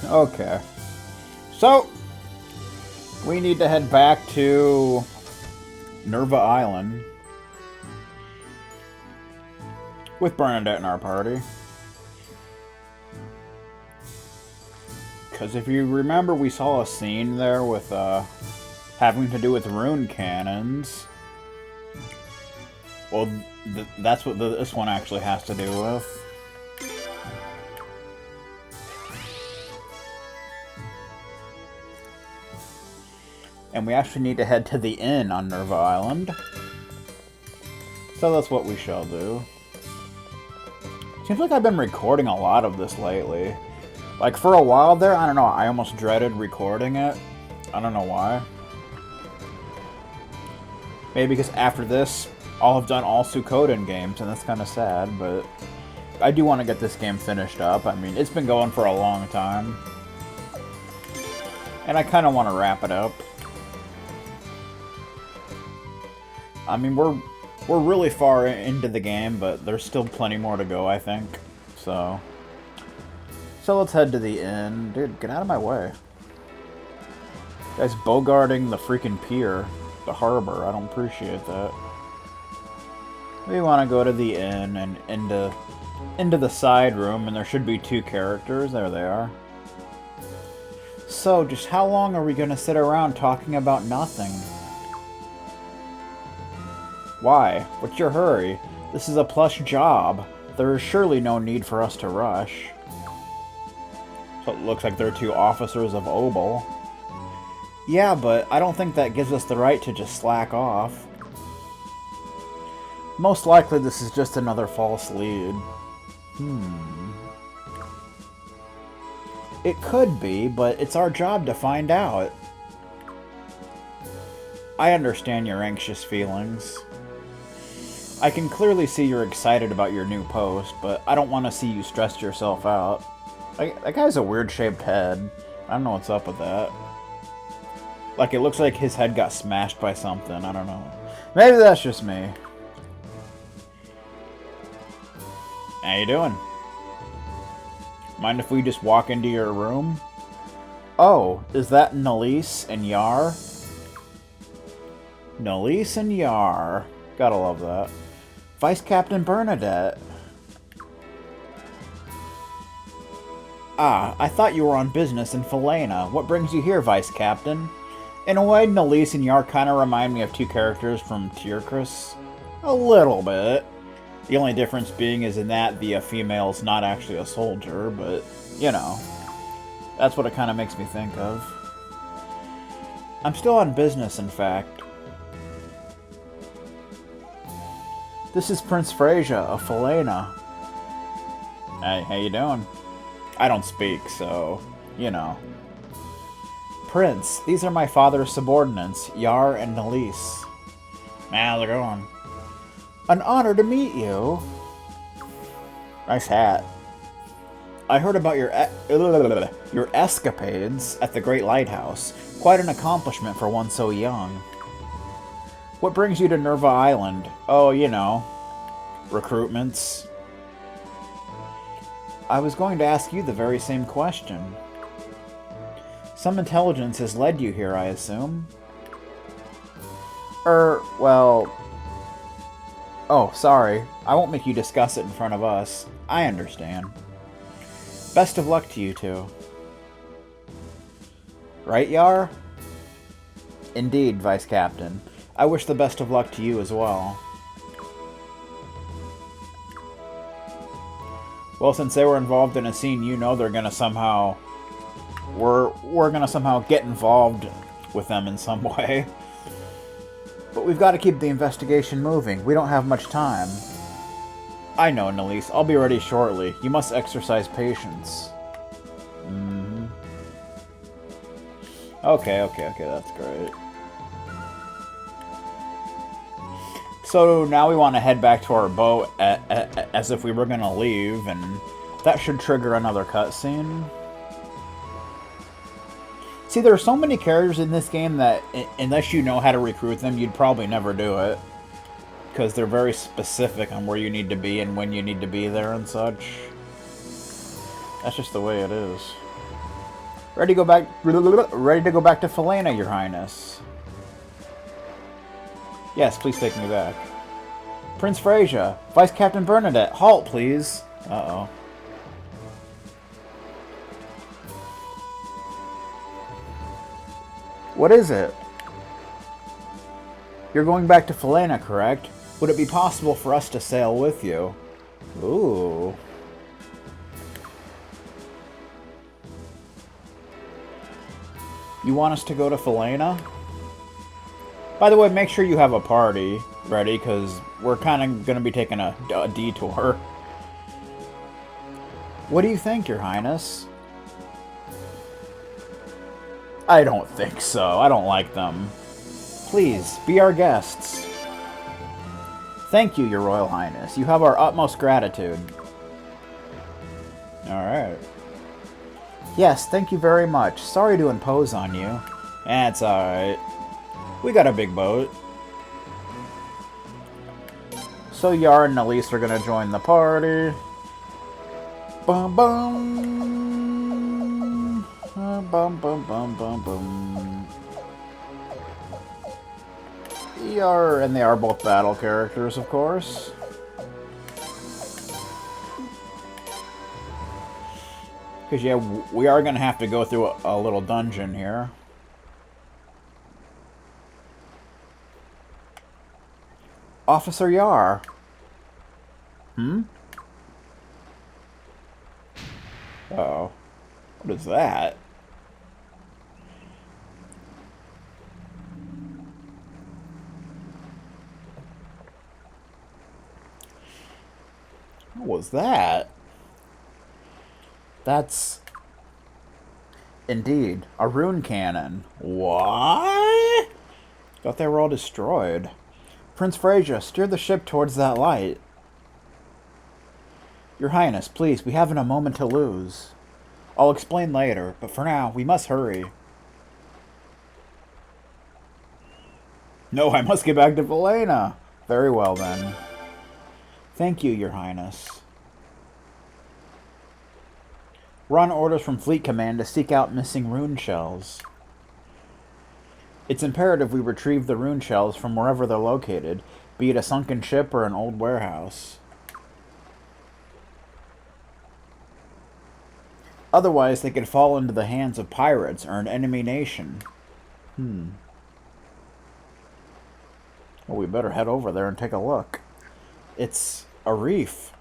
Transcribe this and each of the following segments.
Okay. So, we need to head back to Nerva Island with Bernadette in our party. Because if you remember, we saw a scene there with having to do with rune cannons. Well, that's what this one actually has to do with. And we actually need to head to the inn on Nerva Island. So that's what we shall do. Seems like I've been recording a lot of this lately. Like, for a while there, I don't know, I almost dreaded recording it. I don't know why. Maybe because after this, I'll have done all Suikoden games, and that's kind of sad, but I do want to get this game finished up. I mean, it's been going for a long time. And I kind of want to wrap it up. I mean, we're really far into the game, but there's still plenty more to go, I think. So let's head to the inn. Dude, get out of my way. Guy's bogarting the freaking pier, the harbor. I don't appreciate that. We want to go to the inn and into the side room, and there should be 2 characters. There they are. So, just how long are we going to sit around talking about nothing? Why? What's your hurry? This is a plush job. There is surely no need for us to rush. So it looks like they're 2 officers of Obel. Yeah, but I don't think that gives us the right to just slack off. Most likely this is just another false lead. It could be, but it's our job to find out. I understand your anxious feelings. I can clearly see you're excited about your new post, but I don't want to see you stress yourself out. That guy's a weird-shaped head. I don't know what's up with that. Like, it looks like his head got smashed by something. I don't know. Maybe that's just me. How you doing? Mind if we just walk into your room? Oh, is that Nelise and Yahr? Nelise and Yahr. Gotta love that. Vice Captain Bernadette. Ah, I thought you were on business in Falena. What brings you here, Vice Captain? In a way, Nelise and Yahr kind of remind me of 2 characters from Tierkris. A little bit. The only difference being is in that the female's not actually a soldier, but, you know. That's what it kind of makes me think of. I'm still on business, in fact. This is Prince Freyja of Falena. Hey, how you doing? I don't speak, so, you know. Prince, these are my father's subordinates, Yahr and Nelise. How's it going? An honor to meet you. Nice hat. I heard about your escapades at the Great Lighthouse. Quite an accomplishment for one so young. What brings you to Nerva Island? Oh, you know, recruitments. I was going to ask you the very same question. Some intelligence has led you here, I assume? Well... Oh, sorry. I won't make you discuss it in front of us. I understand. Best of luck to you two. Right, Yahr? Indeed, Vice Captain. I wish the best of luck to you as well. Well, since they were involved in a scene, you know they're gonna somehow... We're gonna somehow get involved with them in some way. But we've got to keep the investigation moving. We don't have much time. I know, Nelise. I'll be ready shortly. You must exercise patience. Okay, that's great. So now we want to head back to our boat as if we were going to leave, and that should trigger another cutscene. See, there are so many characters in this game that, unless you know how to recruit them, you'd probably never do it. Because they're very specific on where you need to be and when you need to be there and such. That's just the way it is. Ready to go back. Ready to go back to Felena, Your Highness. Yes, please take me back. Prince Freyja, Vice Captain Bernadette, halt, please. Uh-oh. What is it? You're going back to Felena, correct? Would it be possible for us to sail with you? Ooh. You want us to go to Felena? By the way, make sure you have a party ready, because we're kind of going to be taking a detour. What do you think, Your Highness? I don't think so. I don't like them. Please, be our guests. Thank you, Your Royal Highness. You have our utmost gratitude. Alright. Yes, thank you very much. Sorry to impose on you. It's alright. We got a big boat. So Yahr and Nelise are gonna join the party. Bum bum. Bum bum bum bum bum. Yahr and they are both battle characters, of course. Because, yeah, we are going to have to go through a little dungeon here. Officer Yahr. Uh-oh. What is that? What was that? That's... Indeed, a rune cannon. What? Thought they were all destroyed. Prince Freyja, steer the ship towards that light. Your Highness, please, we haven't a moment to lose. I'll explain later, but for now, we must hurry. No, I must get back to Felena. Very well, then. Thank you, Your Highness. We're on orders from Fleet Command to seek out missing rune shells. It's imperative we retrieve the rune shells from wherever they're located, be it a sunken ship or an old warehouse. Otherwise, they could fall into the hands of pirates or an enemy nation. Well, we better head over there and take a look. It's a reef.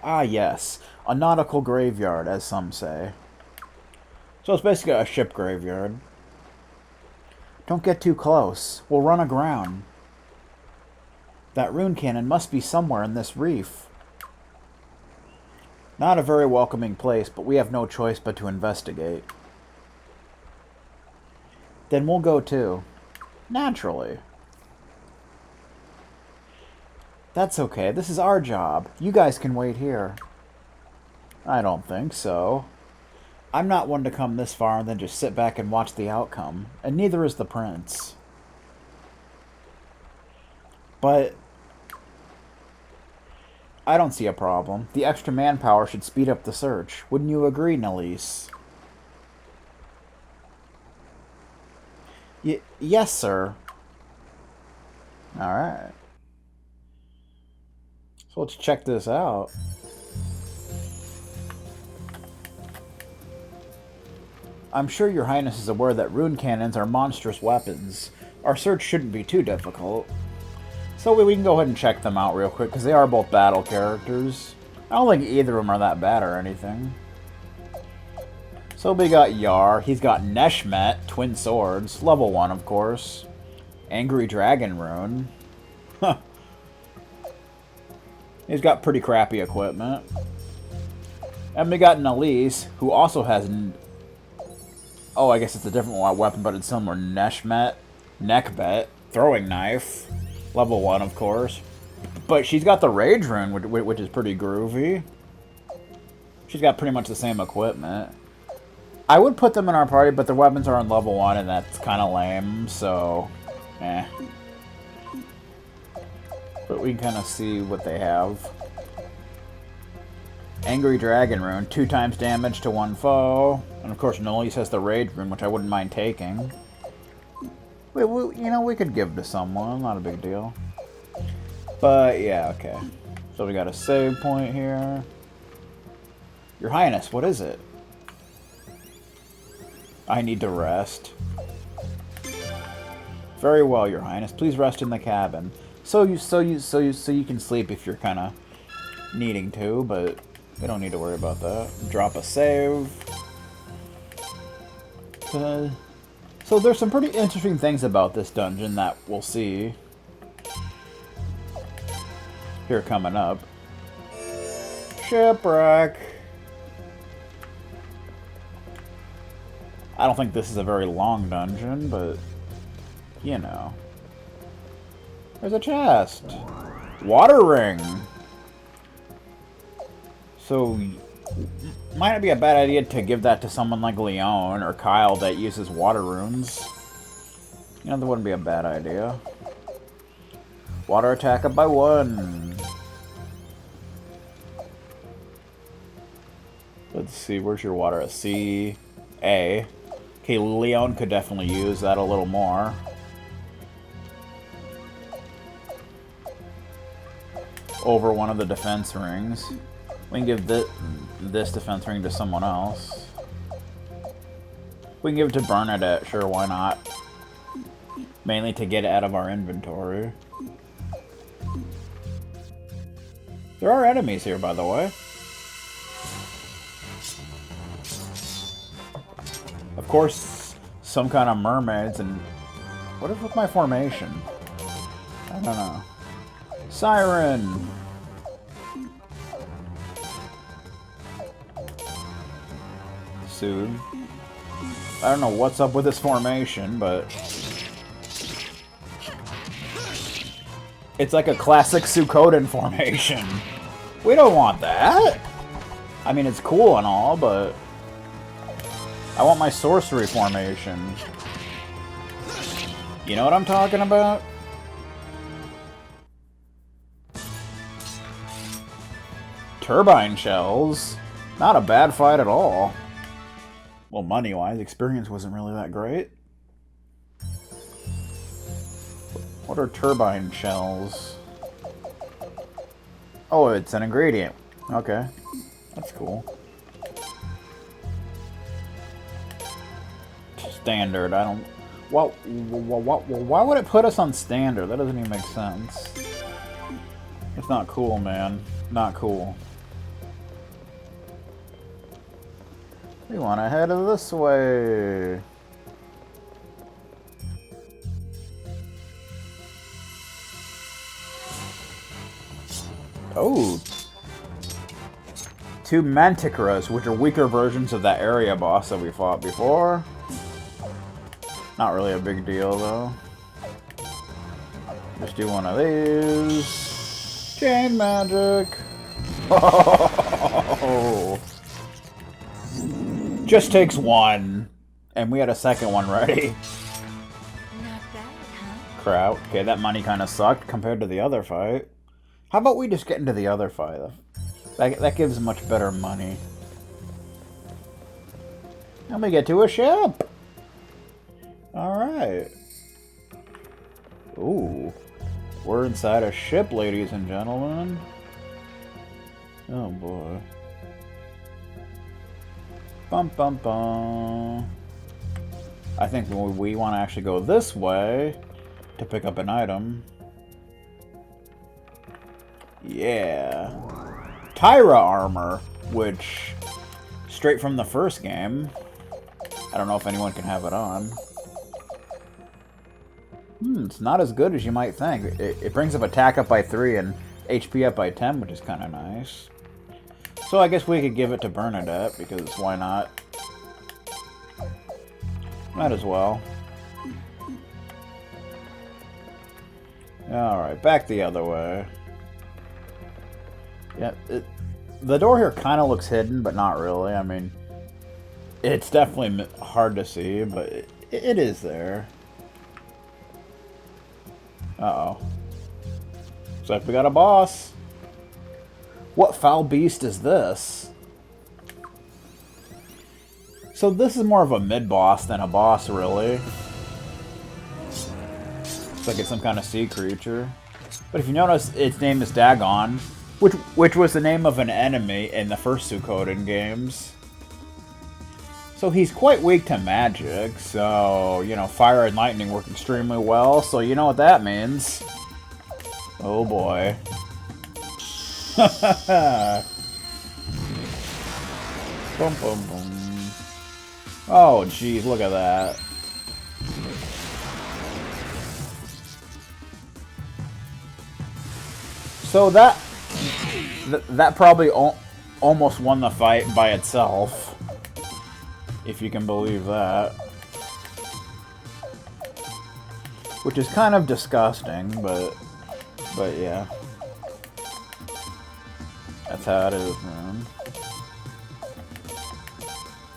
Ah, yes. A nautical graveyard, as some say. So it's basically a ship graveyard. Don't get too close. We'll run aground. That rune cannon must be somewhere in this reef. Not a very welcoming place, but we have no choice but to investigate. Then we'll go too. Naturally. That's okay. This is our job. You guys can wait here. I don't think so. I'm not one to come this far and then just sit back and watch the outcome. And neither is the prince. But I don't see a problem. The extra manpower should speed up the search. Wouldn't you agree, Nelise? Yes, sir. Alright. So let's check this out. I'm sure Your Highness is aware that rune cannons are monstrous weapons. Our search shouldn't be too difficult. So we can go ahead and check them out real quick, because they are both battle characters. I don't think either of them are that bad or anything. So we got Yahr. He's got Neshmet, twin swords. Level 1, of course. Angry Dragon Rune. Huh. He's got pretty crappy equipment. And we got Nelise, who also has... Oh, I guess it's a different weapon, but it's similar. Neshmet. Neckbet. Throwing knife. Level 1, of course. But she's got the Rage Rune, which is pretty groovy. She's got pretty much the same equipment. I would put them in our party, but their weapons are on level 1, and that's kind of lame, so... eh. But we can kind of see what they have. Angry Dragon Rune, 2 times damage to one foe. And of course, Nelise has the Rage Rune, which I wouldn't mind taking. You know, we could give to someone, not a big deal. But, yeah, okay. So we got a save point here. Your Highness, what is it? I need to rest. Very well, Your Highness. Please rest in the cabin. So you can sleep if you're kind of needing to, but we don't need to worry about that. Drop a save. So there's some pretty interesting things about this dungeon that we'll see here coming up. Shipwreck. I don't think this is a very long dungeon, but you know. There's a chest. Water ring. So might not be a bad idea to give that to someone like Leon or Kyle that uses water runes. You know, that wouldn't be a bad idea. Water attack up by 1. Let's see, where's your water? A C, A. Okay, Leon could definitely use that a little more. Over one of the defense rings. We can give this defense ring to someone else. We can give it to Bernadette, sure, why not? Mainly to get it out of our inventory. There are enemies here, by the way. Of course, some kind of mermaids, and what is with my formation? I don't know. Siren! Soon. I don't know what's up with this formation, but it's like a classic Suikoden formation. We don't want that. I mean, it's cool and all, but I want my sorcery formation. You know what I'm talking about? Turbine shells. Not a bad fight at all. Well, money-wise, experience wasn't really that great. What are turbine shells? Oh, it's an ingredient. Okay. That's cool. Standard, I don't... Well, why would it put us on standard? That doesn't even make sense. It's not cool, man. Not cool. We want to head this way. Oh. 2 Manticoras, which are weaker versions of that area boss that we fought before. Not really a big deal, though. Just do one of these. Chain magic. Oh. Just takes 1. And we had a second one ready. Not bad, huh? Crap. Okay, that money kind of sucked compared to the other fight. How about we just get into the other fight? That gives much better money. And we get to a ship. Alright. Ooh. We're inside a ship, ladies and gentlemen. Oh boy. Bum bum bum. I think we want to actually go this way to pick up an item. Yeah. Tyra armor, which straight from the first game. I don't know if anyone can have it on. It's not as good as you might think. It brings up attack up by 3 and HP up by 10, which is kind of nice. So I guess we could give it to Bernadette, because why not? Might as well. Alright, back the other way. Yeah, the door here kind of looks hidden, but not really. I mean, it's definitely hard to see, but it is there. Uh-oh. Looks like we got a boss. What foul beast is this? So this is more of a mid-boss than a boss, really. It's like it's some kind of sea creature. But if you notice, its name is Dagon, which was the name of an enemy in the first Suikoden games. So he's quite weak to magic, so, you know, fire and lightning work extremely well, so you know what that means. Oh boy. Boom, boom, boom. Oh, jeez, look at that. So that probably almost won the fight by itself, if you can believe that. Which is kind of disgusting, but yeah. That's how it is, man.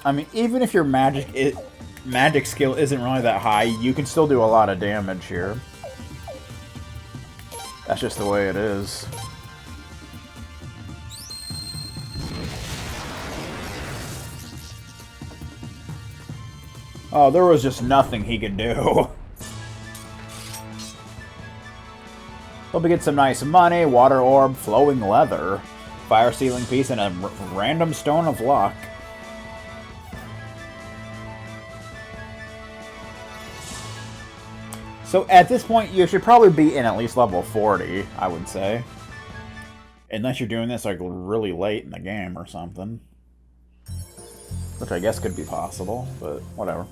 I mean, even if your magic skill isn't really that high, you can still do a lot of damage here. That's just the way it is. Oh, there was just nothing he could do. Hope we get some nice money, water orb, flowing leather, fire sealing piece, and a random stone of luck. So at this point, you should probably be in at least level 40, I would say. Unless you're doing this like really late in the game or something. Which I guess could be possible, but whatever.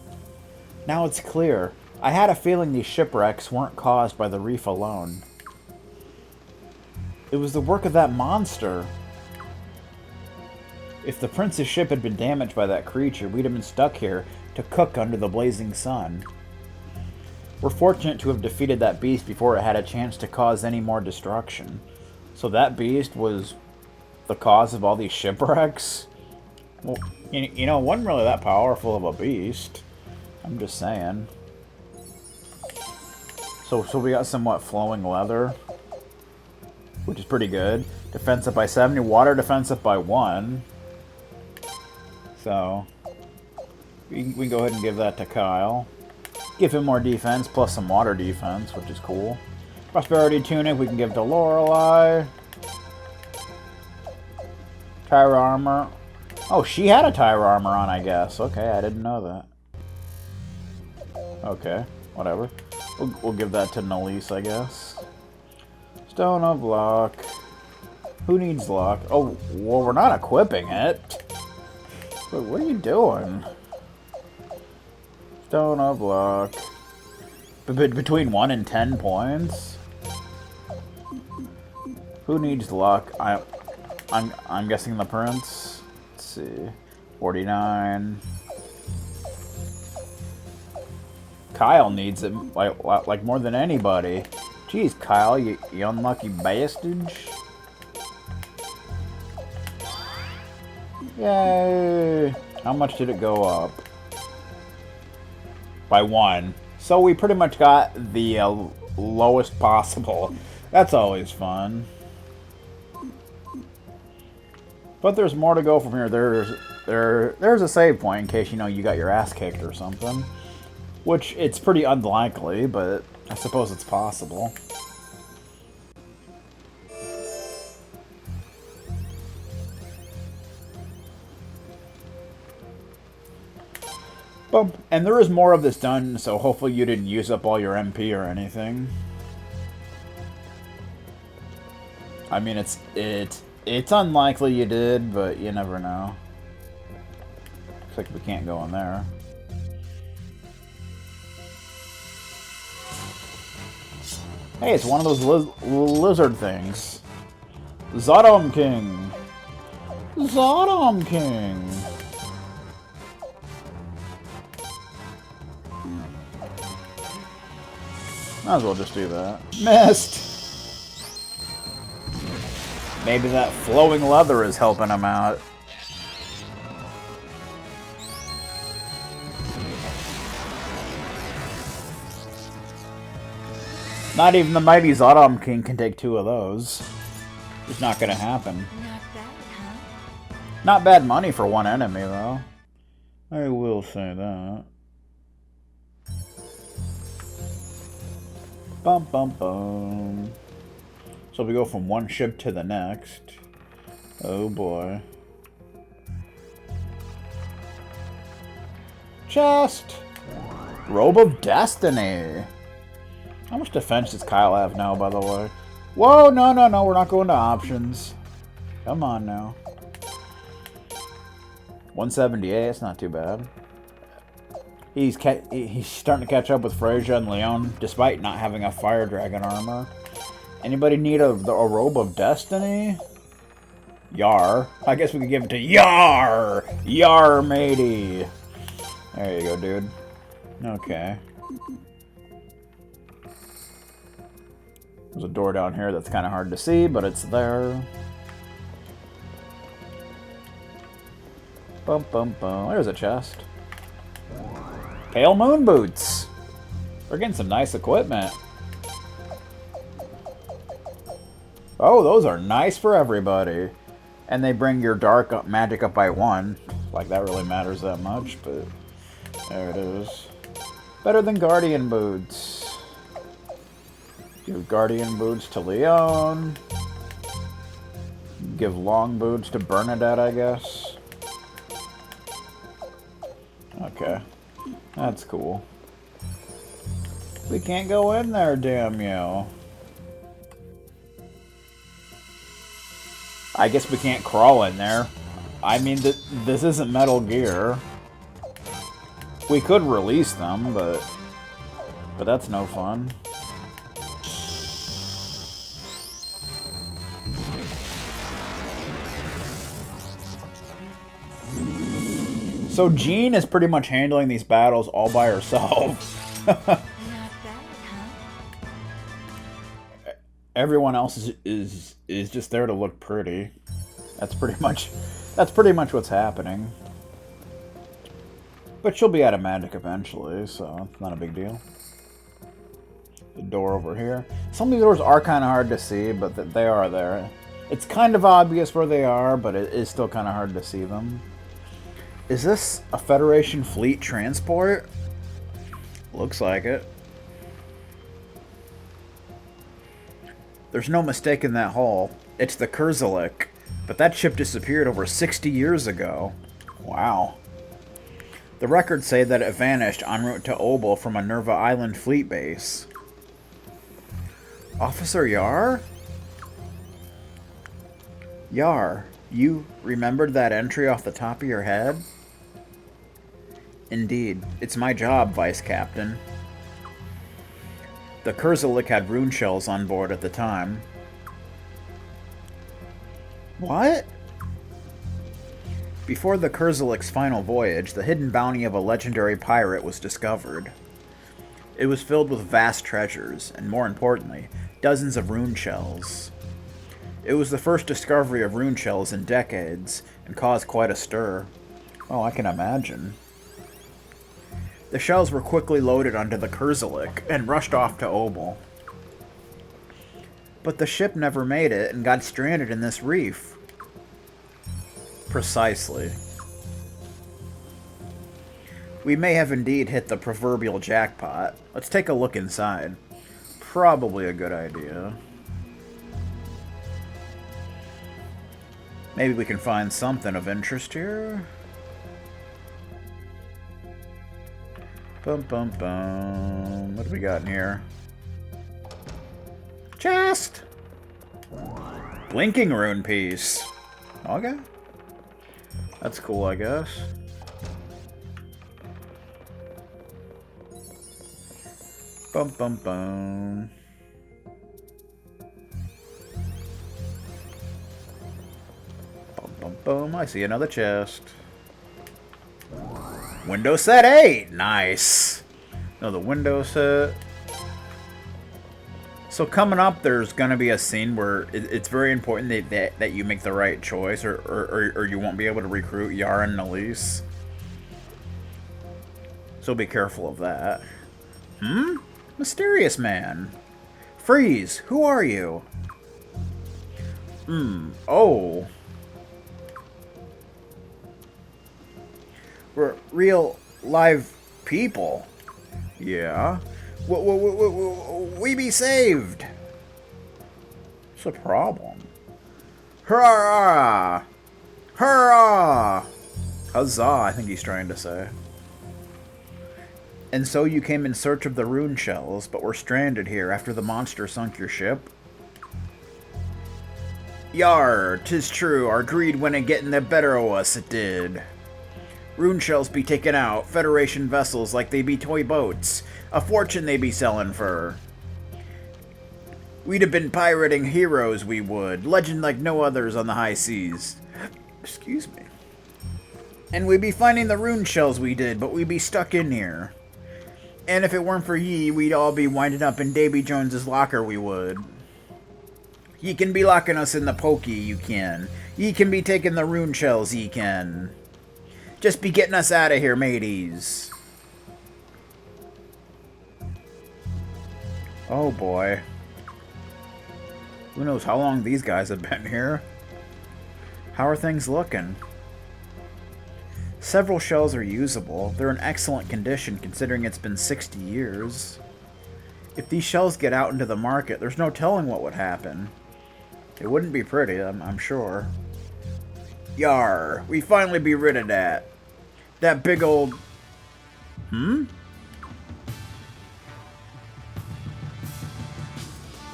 Now it's clear. I had a feeling these shipwrecks weren't caused by the reef alone. It was the work of that monster. If the prince's ship had been damaged by that creature, we'd have been stuck here to cook under the blazing sun. We're fortunate to have defeated that beast before it had a chance to cause any more destruction. So that beast was the cause of all these shipwrecks? Well, you know, it wasn't really that powerful of a beast. I'm just saying. So we got somewhat flowing leather, which is pretty good. Defense up by 70, water defense up by 1. So we can go ahead and give that to Kyle. Give him more defense, plus some water defense, which is cool. Prosperity tunic we can give to Lorelei. Tire armor. Oh, she had a tire armor on, I guess. Okay, I didn't know that. Okay, whatever. We'll give that to Nelise, I guess. Stone of luck. Who needs luck? Oh, well, we're not equipping it. Wait, what are you doing? Stone of luck. Between 1 and 10 points? Who needs luck? I'm guessing the prince. Let's see. 49. Kyle needs it like more than anybody. Jeez, Kyle, you unlucky bastard. Yay! How much did it go up? By 1. So we pretty much got the lowest possible. That's always fun. But there's more to go from here. There's a save point in case, you know, you got your ass kicked or something. Which, it's pretty unlikely, but I suppose it's possible. And there is more of this done, so hopefully you didn't use up all your MP or anything. I mean, it's unlikely you did, but you never know. Looks like we can't go in there. Hey, it's one of those lizard things. Zodom King! Zodom King! Might as well just do that. Missed! Maybe that flowing leather is helping him out. Not even the mighty Zodom King can take 2 of those. It's not gonna happen. Not bad, huh? Not bad money for one enemy, though. I will say that. Bum bum bum. So we go from one ship to the next. Oh boy. Chest! Robe of Destiny! How much defense does Kyle have now, by the way? Whoa, no, no, no, we're not going to options. Come on now. 178, it's not too bad. He's starting to catch up with Freyja and Leon, despite not having a Fire Dragon armor. Anybody need a Robe of Destiny? Yahr. I guess we could give it to Yahr! Yahr, matey! There you go, dude. Okay. There's a door down here that's kind of hard to see, but it's there. Bum bum bum. There's a chest. Pale Moon Boots. We're getting some nice equipment. Oh, those are nice for everybody. And they bring your dark magic up by 1. Like that really matters that much, but there it is. Better than Guardian Boots. Give Guardian Boots to Leon. Give Long Boots to Bernadette, I guess. Okay. That's cool. We can't go in there, damn you. I guess we can't crawl in there. I mean, this isn't Metal Gear. We could release them, but that's no fun. So Jean is pretty much handling these battles all by herself. Not bad, huh? Everyone else is just there to look pretty. That's pretty much what's happening. But she'll be out of magic eventually, so it's not a big deal. The door over here. Some of these doors are kind of hard to see, but they are there. It's kind of obvious where they are, but it is still kind of hard to see them. Is this a Federation fleet transport? Looks like it. There's no mistaking that hull. It's the Kurzalik, but that ship disappeared over 60 years ago. Wow. The records say that it vanished en route to Obel from a Nerva Island fleet base. Officer Yahr? Yahr, you remembered that entry off the top of your head? Indeed, it's my job, Vice Captain. The Kurzalik had rune shells on board at the time. What? Before the Kurzalik's final voyage, the hidden bounty of a legendary pirate was discovered. It was filled with vast treasures, and more importantly, dozens of rune shells. It was the first discovery of rune shells in decades, and caused quite a stir. Oh, I can imagine. The shells were quickly loaded onto the Kurzalik, and rushed off to Obel. But the ship never made it, and got stranded in this reef. Precisely. We may have indeed hit the proverbial jackpot. Let's take a look inside. Probably a good idea. Maybe we can find something of interest here. Bum bum bum. What do we got in here? Chest! Blinking rune piece. Okay. That's cool, I guess. Bum bum bum. Bum bum bum. I see another chest. Window set 8! Nice! Another window set. So coming up, there's going to be a scene where it's very important that you make the right choice, or you won't be able to recruit Yahr and Nelise. So be careful of that. Hmm? Mysterious man. Freeze! Who are you? Oh. Real live people. Yeah. We be saved. What's the problem? Hurrah! Hurrah! Huzzah, I think he's trying to say. And so you came in search of the rune shells, but were stranded here after the monster sunk your ship? Yar, 'tis true, our greed went in getting the better o' us, it did. Rune shells be taken out, Federation vessels like they be toy boats. A fortune they be selling for. We'd have been pirating heroes, we would. Legend like no others on the high seas. Excuse me. And we'd be finding the rune shells we did, but we'd be stuck in here. And if it weren't for ye, we'd all be winding up in Davy Jones's locker, we would. Ye can be locking us in the pokey, you can. Ye can be taking the rune shells, ye can. Just be getting us out of here, mateys. Oh boy. Who knows how long these guys have been here? How are things looking? Several shells are usable. They're in excellent condition considering it's been 60 years. If these shells get out into the market, there's no telling what would happen. It wouldn't be pretty, I'm sure. Yar, we finally be rid of that. That big old...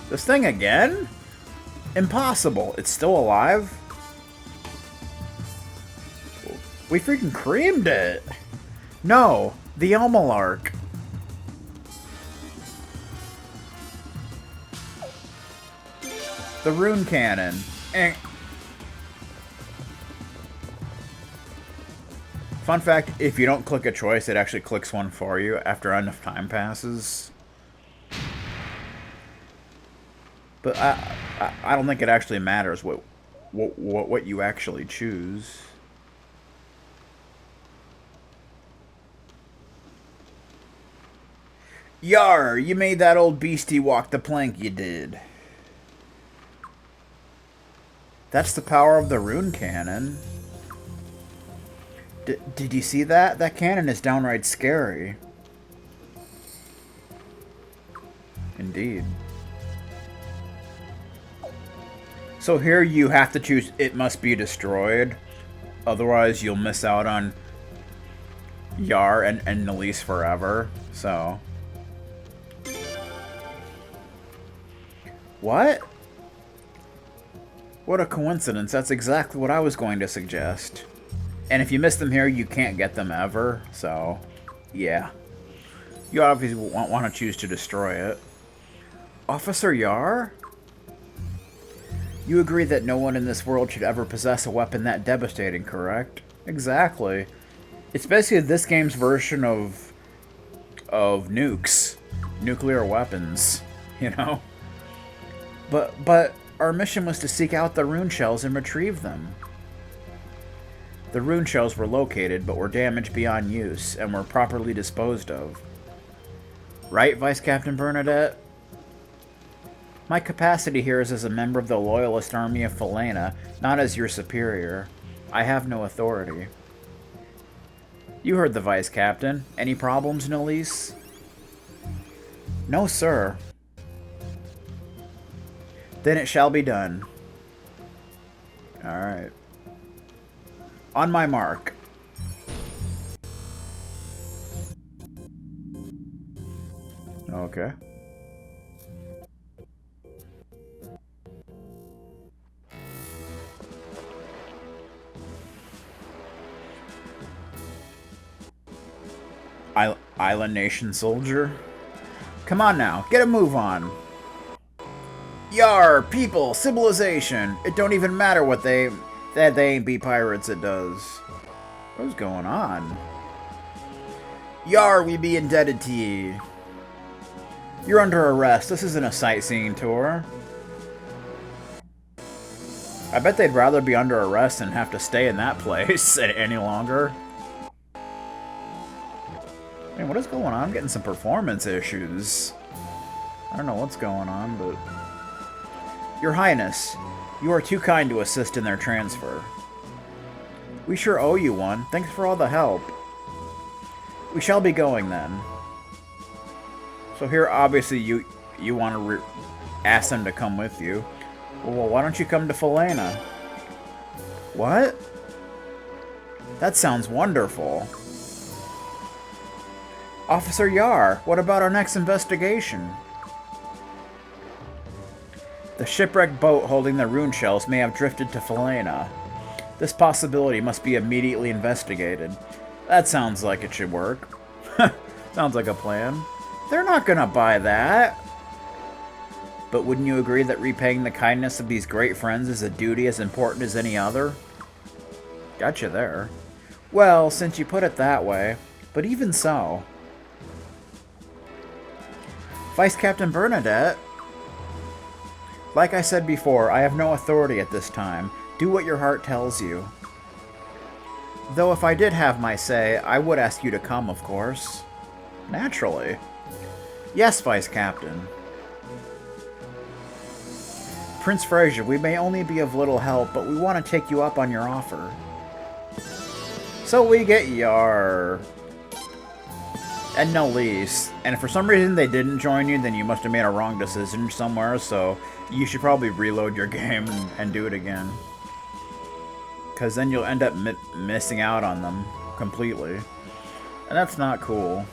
This thing again? Impossible. It's still alive? We freaking creamed it. No, the Elmalark. The rune cannon. Fun fact, if you don't click a choice, it actually clicks one for you after enough time passes. But I don't think it actually matters what you actually choose. Yar, you made that old beastie walk the plank, you did. That's the power of the rune cannon. Did you see that? That cannon is downright scary. Indeed. So here you have to choose it must be destroyed. Otherwise you'll miss out on Yahr and Nelise forever. So... What? What a coincidence. That's exactly what I was going to suggest. And if you miss them here, you can't get them ever. So, yeah. You obviously want to choose to destroy it. Officer Yahr? You agree that no one in this world should ever possess a weapon that devastating, correct? Exactly. It's basically this game's version of nukes. Nuclear weapons, you know? But our mission was to seek out the rune shells and retrieve them. The rune shells were located, but were damaged beyond use, and were properly disposed of. Right, Vice Captain Bernadette? My capacity here is as a member of the Loyalist Army of Falena, not as your superior. I have no authority. You heard the Vice Captain. Any problems, Nelise? No, sir. Then it shall be done. Alright. On my mark. Okay. Island Nation soldier? Come on now, get a move on. Yar, people, civilization. It don't even matter what that they ain't be pirates, it does. What's going on? Yar, we be indebted to ye. You're under arrest. This isn't a sightseeing tour. I bet they'd rather be under arrest than have to stay in that place any longer. Man, what is going on? I'm getting some performance issues. I don't know what's going on, but... Your Highness, you are too kind to assist in their transfer. We sure owe you one. Thanks for all the help. We shall be going then. So here, obviously, you want to ask them to come with you. Well, why don't you come to Falena? What? That sounds wonderful. Officer Yahr, what about our next investigation? The shipwrecked boat holding the rune shells may have drifted to Falena. This possibility must be immediately investigated. That sounds like it should work. Sounds like a plan. They're not gonna buy that. But wouldn't you agree that repaying the kindness of these great friends is a duty as important as any other? Gotcha there. Well, since you put it that way, but even so. Vice Captain Bernadette? Like I said before, I have no authority at this time. Do what your heart tells you. Though if I did have my say, I would ask you to come, of course. Naturally. Yes, Vice Captain. Prince Frazier, we may only be of little help, but we want to take you up on your offer. So we get Yahr. And Nelise. And if for some reason they didn't join you, then you must have made a wrong decision somewhere, so you should probably reload your game and do it again. Because then you'll end up missing out on them completely. And that's not cool.